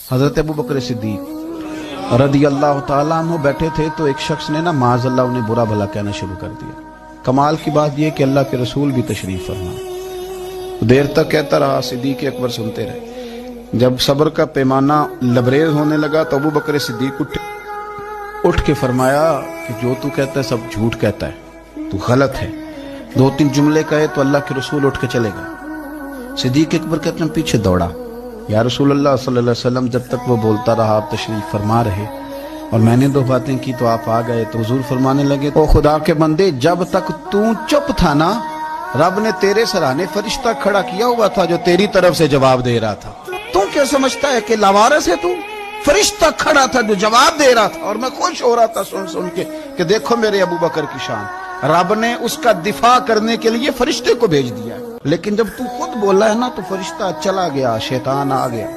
हजरत अबू बकर सिद्दीक रदी अल्लाह तआला अन्हु बैठे थे तो एक शख्स ने ना माज़अल्लाह उन्हें बुरा भला कहना शुरू कर दिया। कमाल की बात यह कि अल्लाह के रसूल भी तशरीफ फरमा। देर तक कहता रहा, सिद्दीक अकबर सुनते रहे। जब सब्र का पैमाना लबरेज होने लगा तो अबू बकर सिद्दीक उठ के फरमाया कि जो तू कहता है सब झूठ कहता है, तू गलत है। दो तीन जुमले कहे तो अल्लाह के रसूल उठ के चले गए। सिद्दीक अकबर कहते हैं पीछे दौड़ा, या रसूल अल्लाह सल्लल्लाहु अलैहि वसल्लम जब तक वो बोलता रहा आप तशरीफ फरमा रहे और मैंने दो बातें की तो आप आ गए। तो हुजूर फरमाने लगे, ओ खुदा के बंदे, जब तक तू चुप था ना, रब ने तेरे सराहने फरिश्ता खड़ा किया हुआ था जो तेरी तरफ से जवाब दे रहा था। तू क्या समझता है कि लावारिस है तू? फरिश्ता खड़ा था जो जवाब दे रहा था और मैं खुश हो रहा था सुन के कि देखो मेरे अबू बकर की शान। रब ने उसका दिफा करने के लिए फरिश्ते को भेज दिया। लेकिन जब तू खुद बोला है ना तो फरिश्ता चला गया, शैतान आ गया।